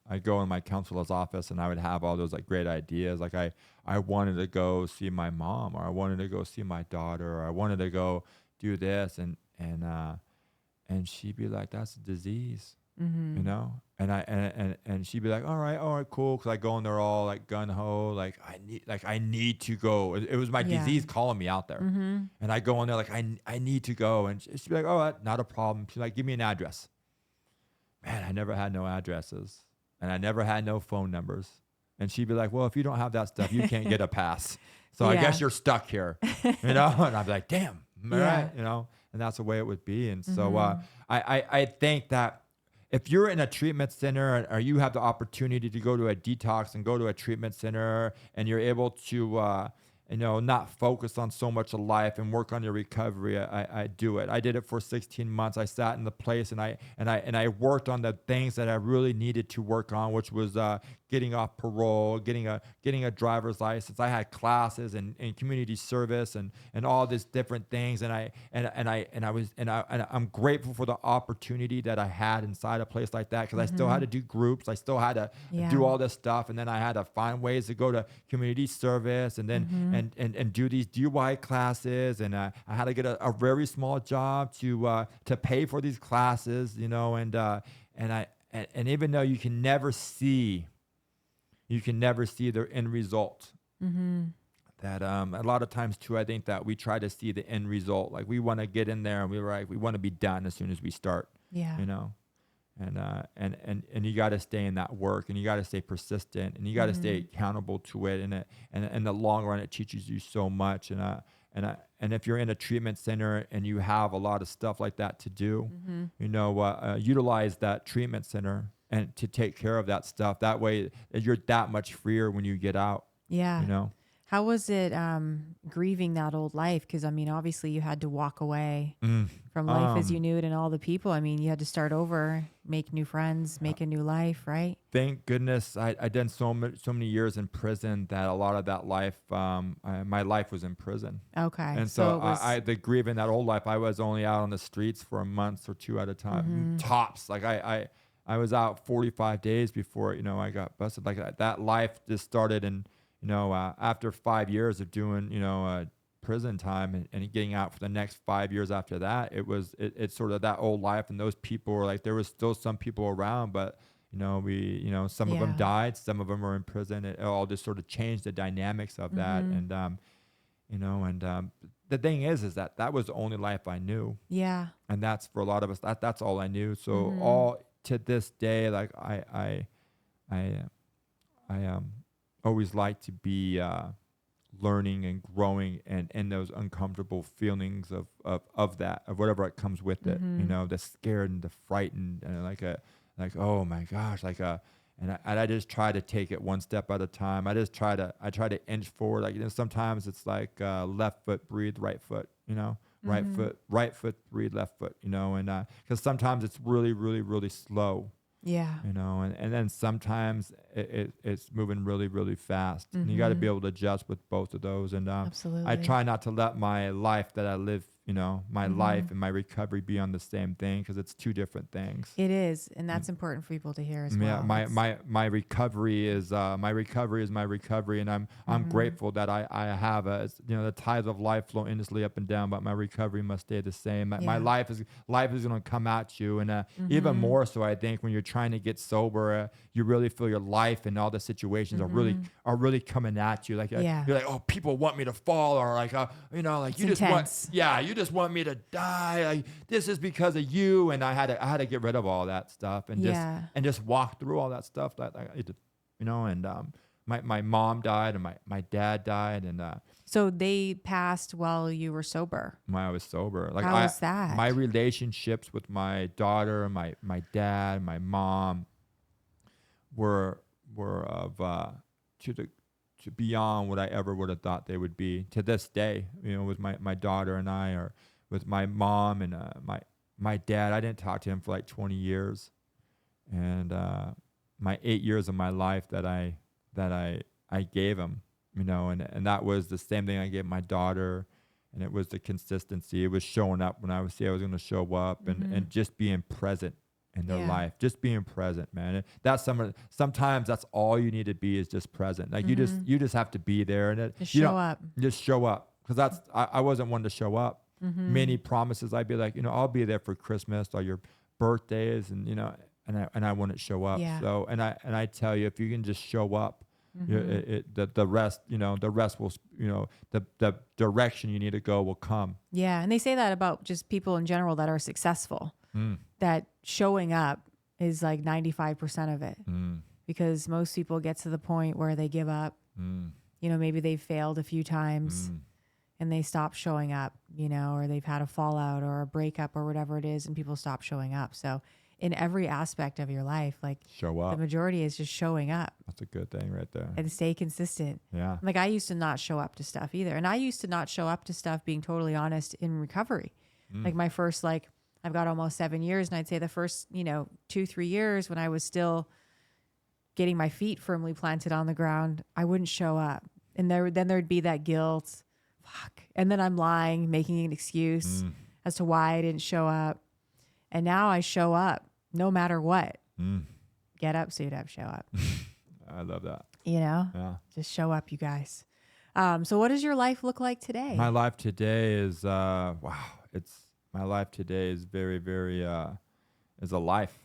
I go in my counselor's office and I would have all those like great ideas. Like I wanted to go see my mom, or I wanted to go see my daughter, or I wanted to go do this, and she'd be like, "That's a disease," you know. And she'd be like, all right, cool. Cause I go in there all like gun ho, like I need to go. It was my disease calling me out there, and I go in there like I need to go, and she'd be like, oh, not a problem. She's like, give me an address. Man, I never had no addresses, and I never had no phone numbers. And she'd be like, well, if you don't have that stuff, you can't get a pass. So I guess you're stuck here, you know? And I'd be like, damn, all right, you know? And that's the way it would be. And so I think that if you're in a treatment center or you have the opportunity to go to a detox and go to a treatment center and you're able to, not focus on so much of life and work on your recovery, I do it. I did it for 16 months. I sat in the place and I worked on the things that I really needed to work on, which was getting off parole, getting a driver's license. I had classes and community service and all these different things. And I'm grateful for the opportunity that I had inside a place like that, because I still had to do groups. I still had to do all this stuff. And then I had to find ways to go to community service and then and do these DUI classes. And I had to get a very small job to pay for these classes, and even though you can never see the end result. That a lot of times too, I think that we try to see the end result. Like we want to get in there and we want to be done as soon as we start. Yeah. And you got to stay in that work, and you got to stay persistent, and you got to stay accountable to it. And in the long run, it teaches you so much. And if you're in a treatment center and you have a lot of stuff like that to do, utilize that treatment center and to take care of that stuff. That way you're that much freer when you get out. Yeah. How was it grieving that old life? Because, obviously you had to walk away from life as you knew it and all the people. You had to start over, make new friends, make a new life, right? Thank goodness I did so many years in prison that a lot of that life, my life was in prison. Okay. And so the grieving that old life, I was only out on the streets for a month or two at a time, tops. Like I was out 45 days before, I got busted. Like that life just started in, after 5 years of doing, prison time and getting out for the next 5 years after that, it's sort of that old life. And those people were like, there was still some people around, but some of them died, some of them were in prison. It all just sort of changed the dynamics of that. And, the thing is that was the only life I knew. Yeah. And that's for a lot of us, that's all I knew. So all to this day, like I always like to be learning and growing and those uncomfortable feelings of that, of whatever it comes with it, the scared and the frightened and like oh my gosh, and I just try to take it one step at a time. I try to inch forward. Like sometimes it's like left foot breathe, right foot, right foot breathe, left foot, and because sometimes it's really, really, really slow. Yeah. And then sometimes it's moving really, really fast. And you got to be able to adjust with both of those. And Absolutely. I try not to let my life that I live, my life and my recovery be on the same thing, because it's two different things. It is. And that's important for people to hear as well. Yeah, my recovery is my recovery. And I'm grateful that I have the tides of life flow endlessly up and down, but my recovery must stay the same. My life is going to come at you. And even more so, I think when you're trying to get sober, you really feel your life and all the situations are really coming at you. Like you're like, oh, people want me to fall, or like like you just want me to die. Like this is because of you. And I had to get rid of all that stuff and just walk through all that stuff that my mom died and my dad died, and so they passed while you were sober. When I was sober. Like how was that? My relationships with my daughter, my dad, my mom were of to beyond what I ever would have thought they would be to this day, with my daughter and I, or with my mom and my dad. I didn't talk to him for like 20 years. And my 8 years of my life that I gave him, and that was the same thing I gave my daughter. And it was the consistency. It was showing up when I was going to show up, and just being present in their life, just being present, man. And that's sometimes that's all you need to be, is just present. Like you just have to be there, and just show up. Just show up. Because I wasn't one to show up. Many promises, I'd be like, I'll be there for Christmas or your birthdays, and and I wouldn't show up. Yeah. So and I tell you, if you can just show up, the rest, the rest will, the direction you need to go will come. Yeah, and they say that about just people in general that are successful. That showing up is like 95% of it, because most people get to the point where they give up. Maybe they've failed a few times. And they stop showing up, or they've had a fallout or a breakup or whatever it is, and people stop showing up. So in every aspect of your life, like show up. The majority is just showing up. That's a good thing right there. And stay consistent. Yeah. Like I used to not show up to stuff either. And I used to not show up to stuff, being totally honest, in recovery. Like my first, I've got almost 7 years, and I'd say the first, 2-3 years when I was still getting my feet firmly planted on the ground, I wouldn't show up. And there'd be that guilt. Fuck. And then I'm lying, making an excuse as to why I didn't show up. And now I show up no matter what. Get up, suit up, show up. I love that. Yeah. Just show up, you guys. So what does your life look like today? My life today is, my life today is very, very, is a life.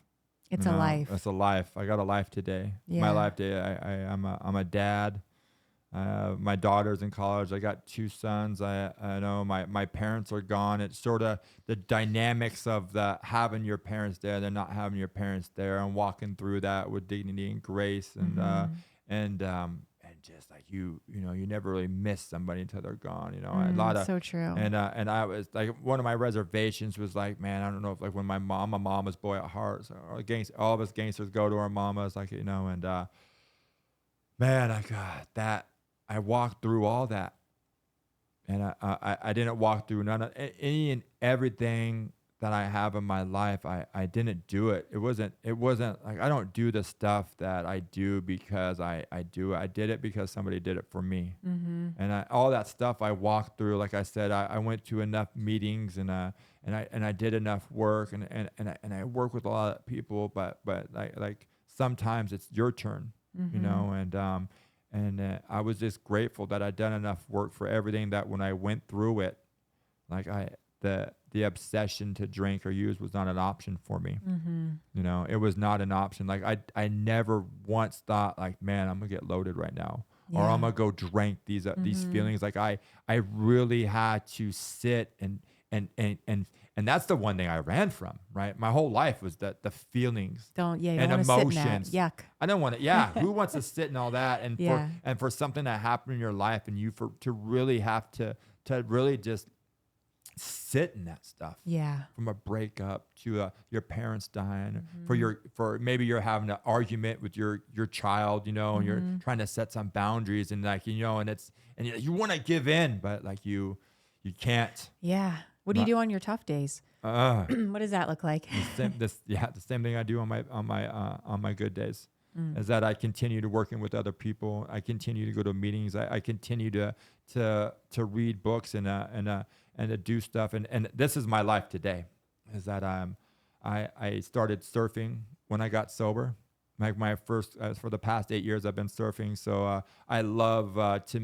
It's a life. It's a life. I got a life today. Yeah. My life today, I'm a dad. My daughter's in college. I got 2 sons. I know my parents are gone. It's sort of the dynamics of having your parents there, they're not having your parents there, and walking through that with dignity and grace, and just like you never really miss somebody until they're gone. A lot of so true. And I was like, one of my reservations was like, man, I don't know if like when I'm a mama's boy at heart. So all of us gangsters go to our mamas, like and man, I got that. I walked through all that, and I didn't walk through none of any and everything that I have in my life. I didn't do it. It wasn't like I don't do the stuff that I do because I do it. I did it because somebody did it for me. And all that stuff I walked through. Like I said, I went to enough meetings, and I did enough work, and I work with a lot of people, but like sometimes it's your turn, and I was just grateful that I'd done enough work for everything that when I went through it, like the obsession to drink or use was not an option for me. It was not an option. Like I never once thought like, man, I'm gonna get loaded right now, or I'm gonna go drink these feelings. Like I really had to sit and that's the one thing I ran from, right? My whole life was the feelings and emotions. Yuck. I don't want to. Yeah, who wants to sit in all that and for something that happened in your life, and to really have to really just sit in that stuff. Yeah. From a breakup to your parents dying, for maybe you're having an argument with your child, and you're trying to set some boundaries, and like and you want to give in, but like you can't. Yeah. What do you do on your tough days? What does that look like? The same thing I do on my good days. Is that I continue to working with other people. I continue to go to meetings. I continue to read books and to do stuff. And this is my life today. Is that I started surfing when I got sober. Like my first for the past 8 years I've been surfing. So I love to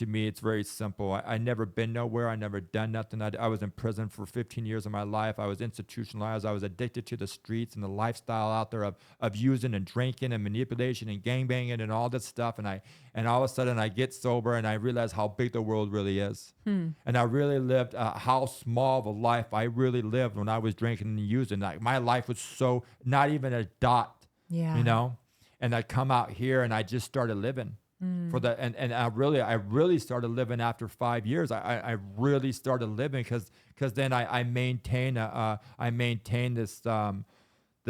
me, it's very simple. I never been nowhere. I never done nothing. I was in prison for 15 years of my life. I was institutionalized. I was addicted to the streets and the lifestyle out there of using and drinking and manipulation and gangbanging and all this stuff. And all of a sudden I get sober and I realize how big the world really is. And I really lived how small of a life I really lived when I was drinking and using. Like my life was so not even a dot, And I come out here and I just started living. And I really started living after 5 years. I really started living because then I maintain this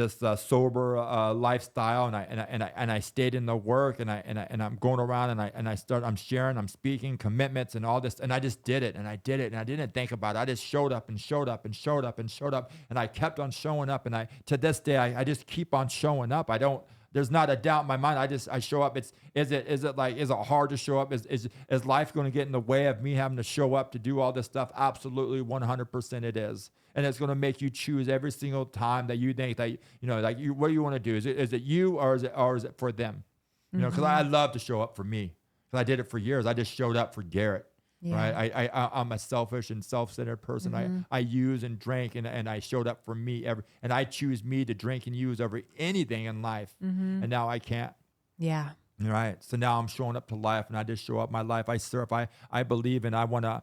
sober lifestyle, and I stayed in the work, and I'm going around, I'm sharing, I'm speaking commitments and all this, and I just did it, and I did it, and I didn't think about it. I just showed up and showed up and showed up and showed up, and I kept on showing up, and to this day I just keep on showing up. I don't. There's not a doubt in my mind. I show up. Is it hard to show up? Is life going to get in the way of me having to show up to do all this stuff? Absolutely, 100% it is. And it's going to make you choose every single time that you think that, what do you want to do? Is it you, or is it for them? Because I love to show up for me, because I did it for years. I just showed up for Garet. Yeah. Right. I'm a selfish and self-centered person. I use and drank, and I showed up for me and I choose me to drink and use over anything in life. And now I can't. Yeah. Right. So now I'm showing up to life, and I just show up my life. I surf. I believe, and I want to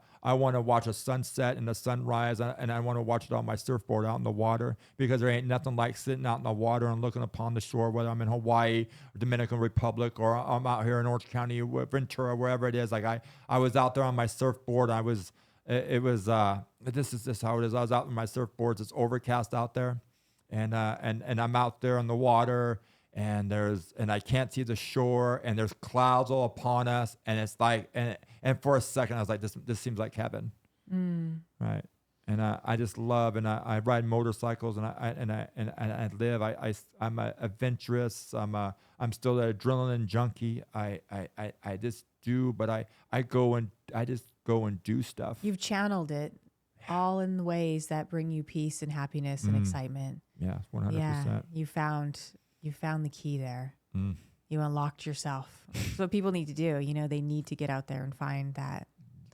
watch a sunset and a sunrise, and I want to watch it on my surfboard out in the water, because there ain't nothing like sitting out in the water and looking upon the shore, whether I'm in Hawaii or Dominican Republic, or I'm out here in Orange County, Ventura, wherever it is. Like I was out there on my surfboard. This is how it is. I was out on my surfboards. It's overcast out there, and I'm out there on the water. And I can't see the shore, and there's clouds all upon us, and it's like, and for a second I was like, this seems like heaven, right? And I just love, and I ride motorcycles, and I live. I'm adventurous. I'm still an adrenaline junkie. I just do, but I just go and do stuff. You've channeled it all in the ways that bring you peace and happiness and excitement. Yeah, 100%. Yeah, you found the key there. You unlocked yourself. That's what people need to do. They need to get out there and find that.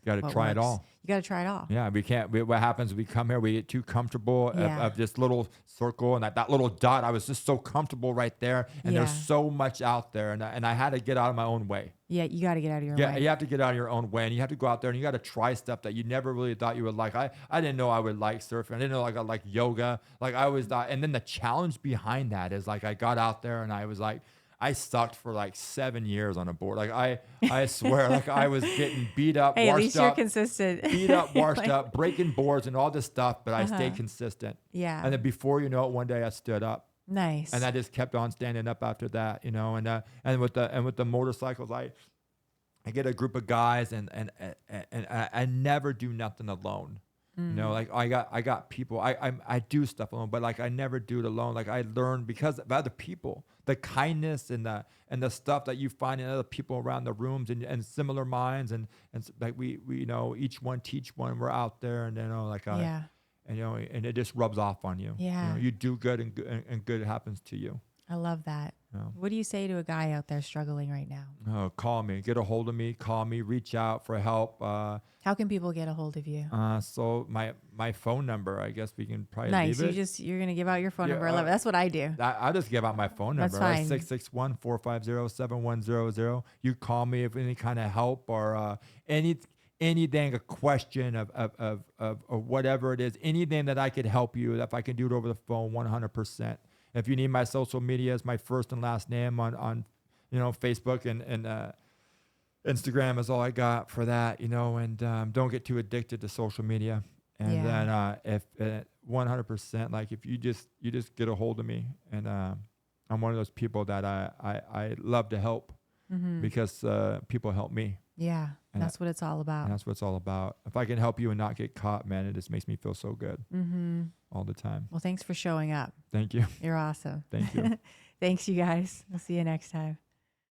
You got to try it all. You got to try it all. Yeah, what happens is we come here, we get too comfortable of this little circle and that little dot. I was just so comfortable right there, and there's so much out there, and I had to get out of my own way. Yeah, you got to get out of your way. Yeah, you have to get out of your own way, and you have to go out there, and you got to try stuff that you never really thought you would like. I didn't know I would like surfing. I didn't know I like yoga. Like I always thought, and then the challenge behind that is like I got out there, and I was like, I sucked for like 7 years on a board. Like I swear, like I was getting beat up, hey, washed at least up, you're consistent. beat up, washed up, breaking boards and all this stuff, but I stayed consistent. Yeah. And then before you know it, one day I stood up. Nice. And I just kept on standing up after that, and with the motorcycles, I get a group of guys, and I never do nothing alone. Like I got people. I do stuff alone, but like I never do it alone. Like I learn because of other people, the kindness and the stuff that you find in other people around the rooms, and similar minds, and like we each one teach one. We're out there, and and it just rubs off on you. Yeah. You do good, and good happens to you. I love that. What do you say to a guy out there struggling right now? Oh, call me, get a hold of me, call me, reach out for help. How can people get a hold of you? So my phone number, I guess we can probably nice. leave it. You're going to give out your phone number. I love it. That's what I do. I just give out my phone number. That's fine. 661-450-7100. You call me if any kind of help or anything, a question of whatever it is, anything that I could help you, if I can do it over the phone, 100%. If you need my social media, it's my first and last name on Facebook and Instagram is all I got for that, and don't get too addicted to social media. And then if 100%, like if you just get a hold of me, and I'm one of those people that I love to help because people help me. Yeah, that's what it's all about. That's what it's all about. If I can help you and not get caught, man, it just makes me feel so good all the time. Well, thanks for showing up. Thank you. You're awesome. Thank you. Thanks, you guys. We'll see you next time.